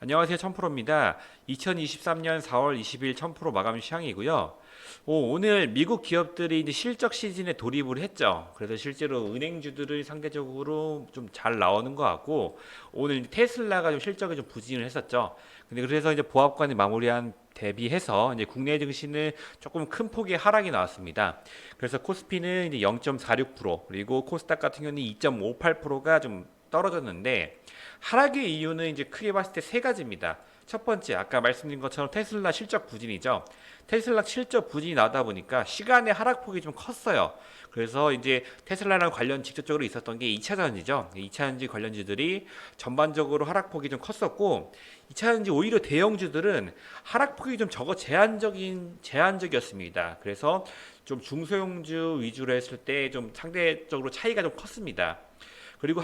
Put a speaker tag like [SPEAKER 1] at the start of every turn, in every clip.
[SPEAKER 1] 안녕하세요. 천프로입니다. 2023년 4월 20일 천프로 마감 시향이고요. 오늘 미국 기업들이 이제 실적 시즌에 돌입을 했죠. 그래서 실제로 은행주들은 상대적으로 좀 잘 나오는 것 같고, 오늘 이제 테슬라가 좀 실적이 좀 부진을 했었죠. 근데 그래서 이제 보합관이 마무리한 대비해서 이제 국내 증시는 조금 큰 폭의 하락이 나왔습니다. 그래서 코스피는 이제 0.46%, 그리고 코스닥 같은 경우는 2.58%가 좀 떨어졌는데, 하락의 이유는 이제 크게 봤을 때 세 가지입니다. 첫 번째, 아까 말씀드린 것처럼 테슬라 실적 부진이죠. 테슬라 실적 부진이 나다 보니까 시간의 하락폭이 좀 컸어요. 그래서 이제 테슬라랑 관련 직접적으로 있었던 게 2차 전지죠. 2차 전지 관련주들이 전반적으로 하락폭이 좀 컸었고, 2차 전지 오히려 대형주들은 하락폭이 좀 적어 제한적이었습니다. 그래서 좀 중소형주 위주로 했을 때 좀 상대적으로 차이가 좀 컸습니다. 그리고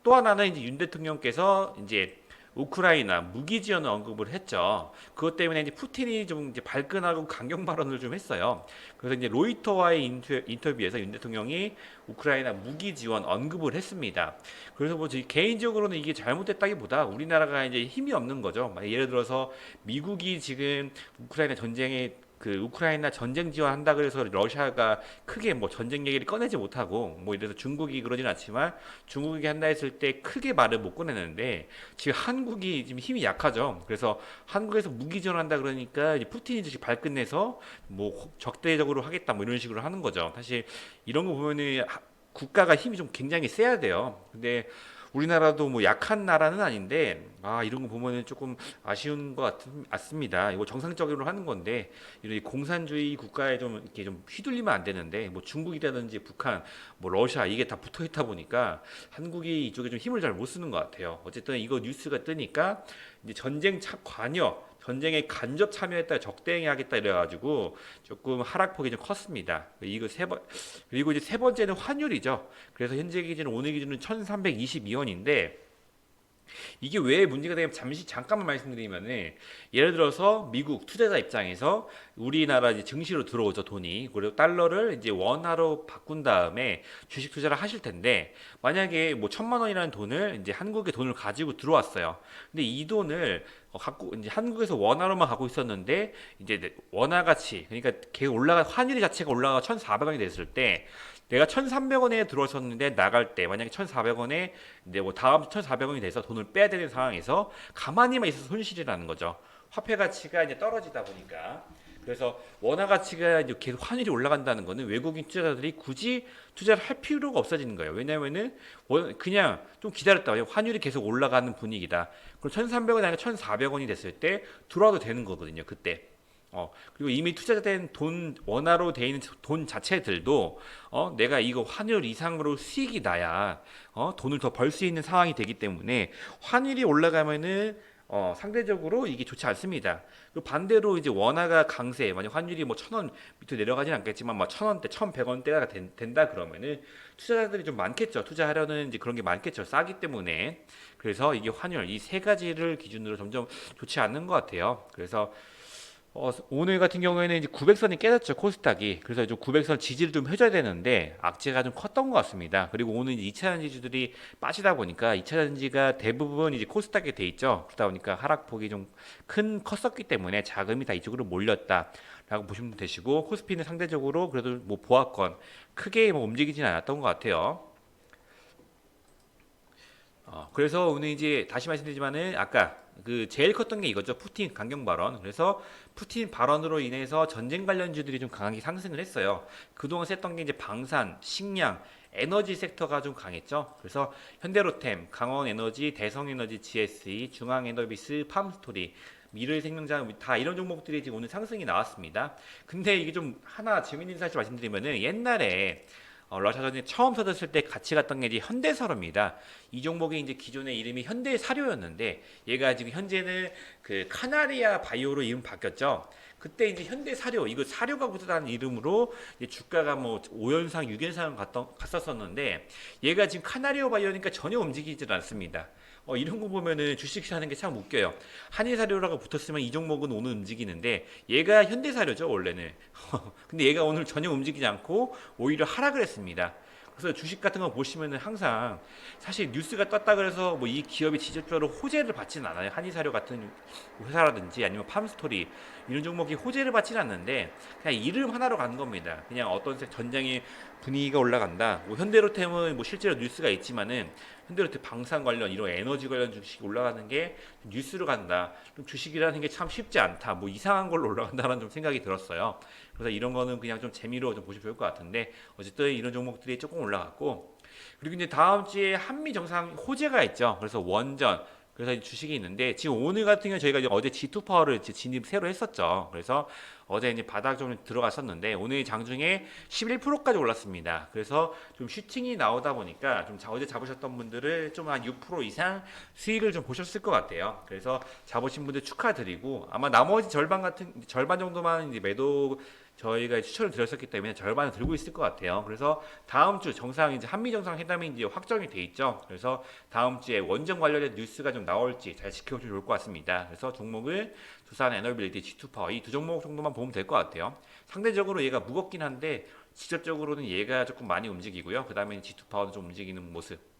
[SPEAKER 1] 또 하나는 이제 윤 대통령께서 이제 우크라이나 무기 지원을 언급을 했죠. 그것 때문에 이제 푸틴이 좀 이제 발끈하고 강경 발언을 좀 했어요. 그래서 이제 로이터와의 인터뷰에서 윤 대통령이 우크라이나 무기 지원 언급을 했습니다. 그래서 뭐 개인적으로는 이게 잘못됐다기보다 우리나라가 이제 힘이 없는 거죠. 예를 들어서 미국이 지금 우크라이나 전쟁에 우크라이나 전쟁 지원한다 그래서 러시아가 크게 뭐 전쟁 얘기를 꺼내지 못하고, 뭐 이래서 중국이 그러진 않지만 중국이 한다 했을 때 크게 말을 못 꺼내는데, 지금 한국이 지금 힘이 약하죠. 그래서 한국에서 무기 지원한다 그러니까 이제 푸틴이 지금 발끈해서 뭐 적대적으로 하겠다 뭐 이런 식으로 하는 거죠. 사실 이런 거 보면은 국가가 힘이 좀 굉장히 세야 돼요. 근데 우리나라도 뭐 약한 나라는 아닌데, 이런 거 보면은 조금 아쉬운 것 같습니다. 이거 정상적으로 하는 건데, 이런 공산주의 국가에 좀 이렇게 좀 휘둘리면 안 되는데, 뭐 중국이라든지 북한, 뭐 러시아 이게 다 붙어 있다 보니까 한국이 이쪽에 좀 힘을 잘 못 쓰는 것 같아요. 어쨌든 이거 뉴스가 뜨니까 이제 관여, 전쟁에 간접 참여했다, 적대행위하겠다 이래가지고 조금 하락폭이 좀 컸습니다. 그리고 이제 세 번째는 환율이죠. 그래서 현재 기준 오늘 기준은 1,322원인데, 이게 왜 문제가 되냐면 잠깐만 말씀드리면은, 예를 들어서 미국 투자자 입장에서 우리나라 이제 증시로 들어오죠, 돈이. 그리고 달러를 이제 원화로 바꾼 다음에 주식 투자를 하실 텐데, 만약에 뭐 1,000만 원이라는 돈을 이제 한국에 돈을 가지고 들어왔어요. 근데 이 돈을 갖고 이제 한국에서 원화로만 갖고 있었는데, 이제 원화 가치, 그러니까 환율이 자체가 올라가 1,400원이 됐을 때, 내가 1,300원에 들어섰는데 나갈 때 만약에 1,400원에 이제 뭐 다음 1,400원이 돼서 돈을 빼야 되는 상황에서 가만히만 있어서 손실이라는 거죠. 화폐 가치가 이제 떨어지다 보니까. 그래서 원화 가치가 이제 계속 환율이 올라간다는 거는 외국인 투자자들이 굳이 투자를 할 필요가 없어지는 거예요. 왜냐면은 그냥 좀 기다렸다. 환율이 계속 올라가는 분위기다. 그럼 1,300원이 아니라 1,400원이 됐을 때 들어와도 되는 거거든요. 그때. 그리고 이미 투자된 돈, 원화로 돼 있는 돈 자체들도, 내가 이거 환율 이상으로 수익이 나야, 돈을 더 벌 수 있는 상황이 되기 때문에, 환율이 올라가면은, 상대적으로 이게 좋지 않습니다. 그 반대로 이제 원화가 강세, 만약 환율이 뭐 1,000원 밑으로 내려가진 않겠지만, 뭐 1,000원대, 1,100원대가 된다 그러면은, 투자자들이 좀 많겠죠. 투자하려는 이제 그런 게 많겠죠. 싸기 때문에. 그래서 이게 환율, 이 세 가지를 기준으로 점점 좋지 않는 것 같아요. 그래서 오늘 같은 경우에는 이제 900선이 깨졌죠, 코스닥이. 그래서 좀 900선 지지를 좀 해줘야 되는데 악재가 좀 컸던 것 같습니다. 그리고 오늘 이제 2차 전지주들이 빠지다 보니까 2차 전지가 대부분 이제 코스닥에 돼 있죠. 그러다 보니까 하락폭이 좀 컸었기 때문에 자금이 다 이쪽으로 몰렸다라고 보시면 되시고, 코스피는 상대적으로 그래도 뭐 보합권 크게 뭐 움직이지는 않았던 것 같아요. 그래서 오늘 이제 다시 말씀드리지만은 아까 제일 컸던 게 이거죠. 푸틴 강경 발언. 그래서 푸틴 발언으로 인해서 전쟁 관련주들이 좀 강하게 상승을 했어요. 그동안 셌던 게 이제 방산, 식량, 에너지 섹터가 좀 강했죠. 그래서 현대로템, 강원에너지, 대성에너지, GSE, 중앙에너비스, 팜스토리, 미래생명장 다 이런 종목들이 지금 오늘 상승이 나왔습니다. 근데 이게 좀 하나 재밌는 사실 말씀드리면은, 옛날에 러시아 전쟁 처음 터졌을 때 같이 갔던 게 이제 현대사료입니다. 이 종목이 이제 기존의 이름이 현대사료였는데, 얘가 지금 현재는 카나리아 바이오로 이름 바뀌었죠. 그때 이제 현대사료, 이거 사료가 붙었다는 이름으로 이제 주가가 뭐 5연상, 6연상 갔었었는데, 얘가 지금 카나리아 바이오니까 전혀 움직이질 않습니다. 이런 거 보면은 주식 사는 게 참 웃겨요. 한일사료라고 붙었으면 이 종목은 오늘 움직이는데, 얘가 현대사료죠 원래는. 근데 얘가 오늘 전혀 움직이지 않고 오히려 하락을 했습니다. 그래서 주식 같은 거 보시면은 항상 사실 뉴스가 떴다 그래서 뭐 이 기업이 직접적으로 호재를 받지는 않아요. 한의사료 같은 회사라든지 아니면 팜스토리 이런 종목이 호재를 받지는 않는데 그냥 이름 하나로 가는 겁니다. 그냥 어떤 전장의 분위기가 올라간다. 뭐 현대로템은 뭐 실제로 뉴스가 있지만은 현대로템 방산 관련 이런 에너지 관련 주식이 올라가는 게 뉴스로 간다. 좀 주식이라는 게 참 쉽지 않다. 뭐 이상한 걸로 올라간다는 좀 생각이 들었어요. 그래서 이런 거는 그냥 좀 재미로 좀 보시면 좋을 것 같은데 어쨌든 이런 종목들이 조금 올라갔고 그리고 이제 다음 주에 한미 정상 호재가 있죠. 그래서 원전 그래서 주식이 있는데 지금 오늘 같은 경우 저희가 이제 어제 G2 파워를 진입 새로 했었죠. 그래서 어제 이제 바닥 좀 들어갔었는데 오늘 장중에 11%까지 올랐습니다. 그래서 좀 슈팅이 나오다 보니까 좀 어제 잡으셨던 분들을 좀 한 6% 이상 수익을 좀 보셨을 것 같아요. 그래서 잡으신 분들 축하드리고 아마 나머지 절반 정도만 이제 매도 저희가 추천을 드렸었기 때문에 절반을 들고 있을 것 같아요. 그래서 다음 주 정상 이제 한미 정상 회담이 이제 확정이 돼 있죠. 그래서 다음 주에 원전 관련된 뉴스가 좀 나올지 잘 지켜보시면 좋을 것 같습니다. 그래서 종목을 두산 에너빌리티, G2파워 이 두 종목 정도만 보면 될 것 같아요. 상대적으로 얘가 무겁긴 한데 직접적으로는 얘가 조금 많이 움직이고요. 그 다음에 G2파워도 좀 움직이는 모습.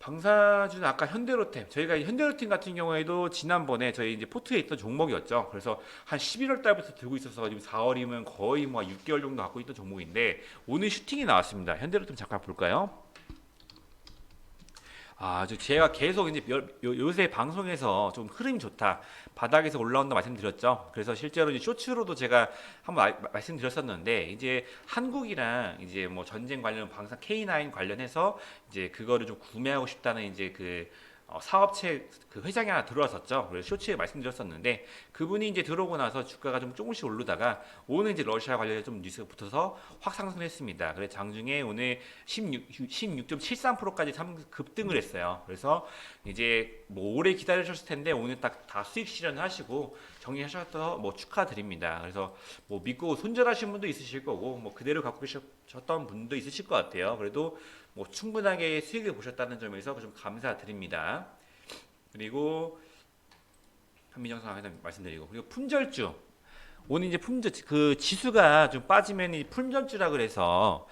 [SPEAKER 1] 방사주는 아까 현대로템 저희가 현대로템 같은 경우에도 지난번에 저희 이제 포트에 있던 종목이었죠. 그래서 한 11월 달부터 들고 있어서 지금 4월이면 거의 뭐 6개월 정도 갖고 있던 종목인데 오늘 슈팅이 나왔습니다. 현대로템 잠깐 볼까요? 제가 계속 이제 요새 방송에서 좀 흐름이 좋다. 바닥에서 올라온다 말씀드렸죠. 그래서 실제로 이제 쇼츠로도 제가 한번 말씀드렸었는데, 이제 한국이랑 이제 뭐 전쟁 관련 방산 K9 관련해서 이제 그거를 좀 구매하고 싶다는 이제 그 사업체 그 회장이 하나 들어왔었죠. 그래서 쇼츠에 말씀드렸었는데 그분이 이제 들어오고 나서 주가가 좀 조금씩 오르다가 오늘 이제 러시아 관련해 좀 뉴스가 붙어서 확 상승했습니다. 그래서 장중에 오늘 16.73%까지 급등을 했어요. 그래서 이제 뭐 오래 기다리셨을 텐데 오늘 딱 다 수익 실현하시고 정리하셔서 뭐 축하드립니다. 그래서 뭐 믿고 손절하신 분도 있으실 거고 뭐 그대로 갖고 계셨던 분도 있으실 것 같아요. 그래도 뭐 충분하게 수익을 보셨다는 점에서 좀 감사드립니다. 그리고 한미정상 회담 말씀드리고 그리고 품절주 오늘 이제 그 지수가 좀 빠지면 이 품절주라 그래서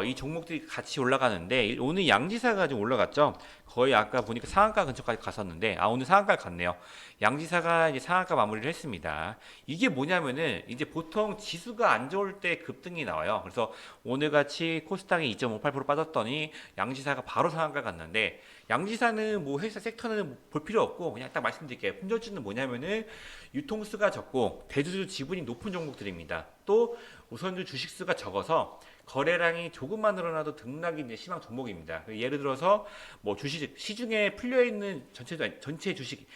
[SPEAKER 1] 이 종목들이 같이 올라가는데 오늘 양지사가 좀 올라갔죠. 거의 아까 보니까 상한가 근처까지 갔었는데 오늘 상한가 갔네요. 양지사가 이제 상한가 마무리를 했습니다. 이게 뭐냐면은 이제 보통 지수가 안 좋을 때 급등이 나와요. 그래서 오늘 같이 코스닥이 2.58% 빠졌더니 양지사가 바로 상한가 갔는데 양지사는 뭐 회사 섹터는 볼 필요 없고 그냥 딱 말씀드릴게요. 품절주는 뭐냐면은 유통수가 적고 대주주 지분이 높은 종목들입니다. 또 우선주 주식수가 적어서 거래량이 조금만 늘어나도 등락이 이제 심한 종목입니다. 예를 들어서 뭐 주식 시중에 풀려 있는 전체 주식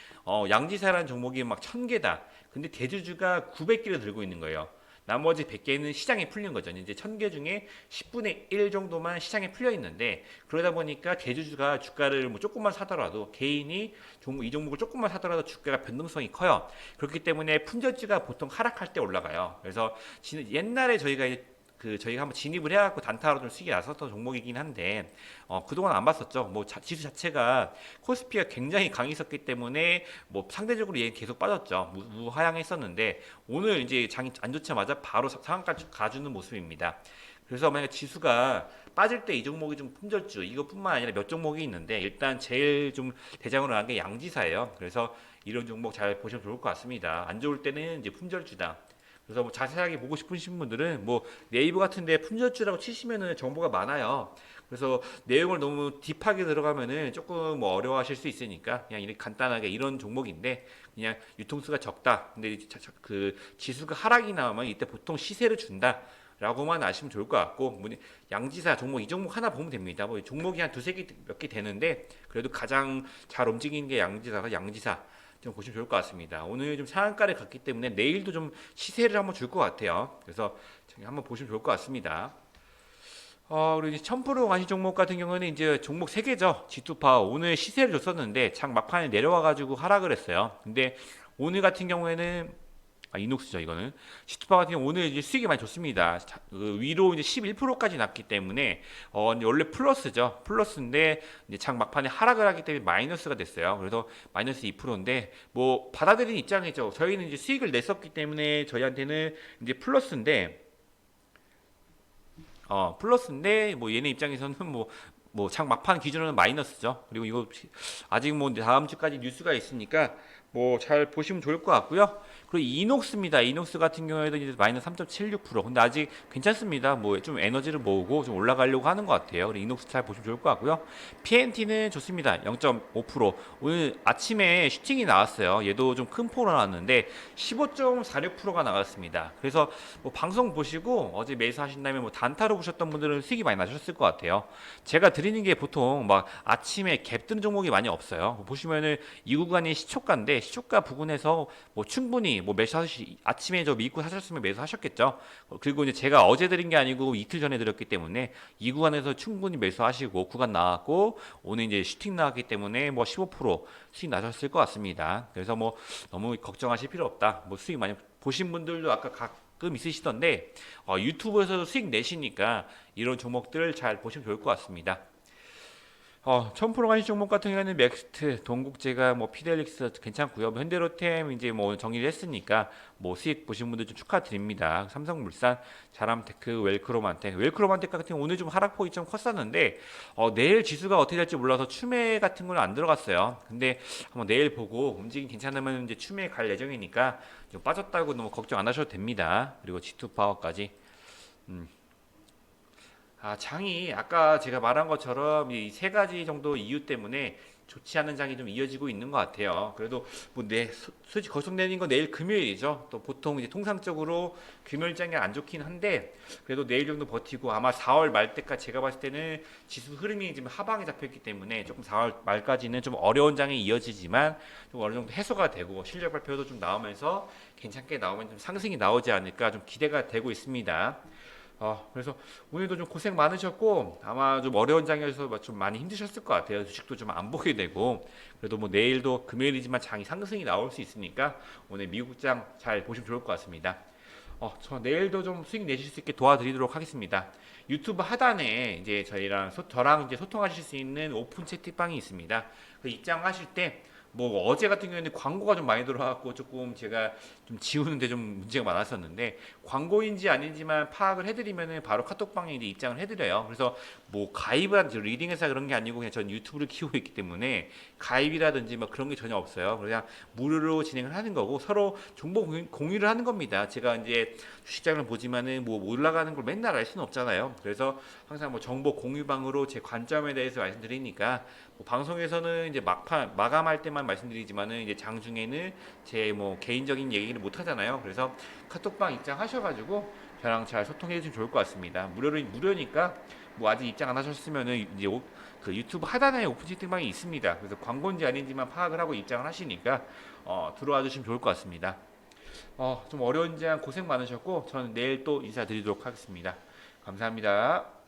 [SPEAKER 1] 양지사라는 종목이 막 1000개다. 근데 대주주가 900개를 들고 있는 거예요. 나머지 100개는 시장에 풀린 거죠. 이제 1000개 중에 10분의 1 정도만 시장에 풀려 있는데 그러다 보니까 대주주가 주가를 뭐 조금만 사더라도 개인이 이 종목을 조금만 사더라도 주가가 변동성이 커요. 그렇기 때문에 품절주가 보통 하락할 때 올라가요. 그래서 옛날에 저희가 한번 진입을 해갖고 단타로 좀 수익이 났었던 종목이긴 한데 그동안 안 봤었죠. 뭐 지수 자체가 코스피가 굉장히 강했었기 때문에 뭐 상대적으로 얘는 계속 빠졌죠. 무하향했었는데 오늘 이제 장이 안 좋자마자 바로 상한까지 가주는 모습입니다. 그래서 만약 지수가 빠질 때 이 종목이 좀 품절주 이것뿐만 아니라 몇 종목이 있는데 일단 제일 좀 대장으로 나간 게 양지사예요. 그래서 이런 종목 잘 보시면 좋을 것 같습니다. 안 좋을 때는 이제 품절주다. 그래서 뭐 자세하게 보고 싶으신 분들은 뭐 네이버 같은데 품절주라고 치시면은 정보가 많아요. 그래서 내용을 너무 딥하게 들어가면은 조금 뭐 어려워하실 수 있으니까 그냥 이렇게 간단하게 이런 종목인데 그냥 유통수가 적다. 근데 그 지수가 하락이 나오면 이때 보통 시세를 준다. 라고만 아시면 좋을 것 같고 양지사 종목 이 종목 하나 보면 됩니다. 뭐 종목이 한 두세 개 몇 개 되는데 그래도 가장 잘 움직이는 게 양지사 좀 보시면 좋을 것 같습니다. 오늘 좀 상한가를 갔기 때문에 내일도 좀 시세를 한번 줄 것 같아요. 그래서 한번 보시면 좋을 것 같습니다. 그리고 이제 1000% 관심 종목 같은 경우는 이제 종목 3개죠. G2파워 오늘 시세를 줬었는데 장 막판에 내려와가지고 하락을 했어요. 근데 오늘 같은 경우에는 이녹스죠 이거는 시트파 같은 경우 오늘 이제 수익이 많이 좋습니다. 그 위로 이제 11%까지 났기 때문에 원래 플러스죠. 플러스인데 이제 장 막판에 하락을 하기 때문에 마이너스가 됐어요. 그래서 마이너스 2%인데 뭐 받아들이는 입장이죠. 저희는 이제 수익을 냈었기 때문에 저희한테는 이제 플러스인데 플러스인데 뭐 얘네 입장에서는 장 막판 기준으로는 마이너스죠. 그리고 이거 아직 뭐 다음 주까지 뉴스가 있으니까 뭐 잘 보시면 좋을 것 같고요. 그리고 이녹스입니다. 이녹스 같은 경우에도 이제 마이너스 3.76%. 근데 아직 괜찮습니다. 뭐 좀 에너지를 모으고 좀 올라가려고 하는 것 같아요. 그리고 이녹스 잘 보시면 좋을 것 같고요. PNT는 좋습니다. 0.5%. 오늘 아침에 슈팅이 나왔어요. 얘도 좀 큰 포로 나왔는데 15.46%가 나왔습니다. 그래서 뭐 방송 보시고 어제 매수하신 다음에 뭐 단타로 보셨던 분들은 수익이 많이 나셨을 것 같아요. 제가 드리는 게 보통 막 아침에 갭 뜨는 종목이 많이 없어요. 보시면은 이 구간이 시초가인데 시초가 부근에서 뭐 충분히 뭐 매수하시 아침에 저 미국 사셨으면 매수하셨겠죠. 그리고 이제 제가 어제 드린 게 아니고 이틀 전에 드렸기 때문에 이 구간에서 충분히 매수하시고 구간 나왔고 오늘 이제 슈팅 나왔기 때문에 뭐 15% 수익 나셨을 것 같습니다. 그래서 뭐 너무 걱정하실 필요 없다. 뭐 수익 많이 보신 분들도 아까 가끔 있으시던데 유튜브에서도 수익 내시니까 이런 종목들 잘 보시면 좋을 것 같습니다. 1000% 가시 종목 같은 경우에는 맥스트, 동국제가 뭐 피델릭스 괜찮고요. 뭐 현대로템 이제 뭐 정리를 했으니까 뭐 수익 보신 분들 좀 축하드립니다. 삼성물산, 자람테크, 웰크로만텍 같은 경우 오늘 좀 하락폭이 좀 컸었는데 내일 지수가 어떻게 될지 몰라서 추매 같은 건 안 들어갔어요. 근데 한번 내일 보고 움직임 괜찮으면 이제 추매 갈 예정이니까 좀 빠졌다고 너무 걱정 안 하셔도 됩니다. 그리고 G2 파워까지. 장이 아까 제가 말한 것처럼 이 세 가지 정도 이유 때문에 좋지 않은 장이 좀 이어지고 있는 것 같아요. 그래도 뭐내 솔직히 거성되는 건 내일 금요일이죠. 또 보통 이제 통상적으로 금요일장이 안 좋긴 한데 그래도 내일 정도 버티고 아마 4월 말 때까지 제가 봤을 때는 지수 흐름이 지금 하방에 잡혔기 때문에 조금 4월 말까지는 좀 어려운 장이 이어지지만 좀 어느 정도 해소가 되고 실적 발표도 좀 나오면서 괜찮게 나오면 좀 상승이 나오지 않을까 좀 기대가 되고 있습니다. 그래서 오늘도 좀 고생 많으셨고 아마 좀 어려운 장에서 좀 많이 힘드셨을 것 같아요. 주식도 좀 안 보게 되고 그래도 뭐 내일도 금요일이지만 장이 상승이 나올 수 있으니까 오늘 미국장 잘 보시면 좋을 것 같습니다. 저 내일도 좀 수익 내실 수 있게 도와드리도록 하겠습니다. 유튜브 하단에 이제 저랑 이제 소통하실 수 있는 오픈 채팅방이 있습니다. 그 입장하실 때 뭐 어제 같은 경우에는 광고가 좀 많이 들어왔고 조금 제가 좀 지우는데 좀 문제가 많았었는데 광고인지 아닌지만 파악을 해드리면은 바로 카톡방에 이제 입장을 해드려요. 그래서 뭐 가입을 리딩해서 그런 게 아니고 그냥 전 유튜브를 키우고 있기 때문에 가입이라든지 뭐 그런 게 전혀 없어요. 그냥 무료로 진행을 하는 거고 서로 정보 공유를 하는 겁니다. 제가 이제 주식장을 보지만은 뭐 올라가는 걸 맨날 알 수는 없잖아요. 그래서 항상 뭐 정보 공유방으로 제 관점에 대해서 말씀드리니까 뭐 방송에서는 이제 막판 마감할 때만 말씀드리지만은 이제 장중에는 제 뭐 개인적인 얘기를 못 하잖아요. 그래서 카톡방 입장하셔가지고 저랑 잘 소통해 주시면 좋을 것 같습니다. 무료니까 뭐 아직 입장 안 하셨으면은 이제 그 유튜브 하단에 오픈 채팅방이 있습니다. 그래서 광고인지 아닌지만 파악을 하고 입장을 하시니까 들어와 주시면 좋을 것 같습니다. 좀 어려운 장 고생 많으셨고 저는 내일 또 인사드리도록 하겠습니다. 감사합니다.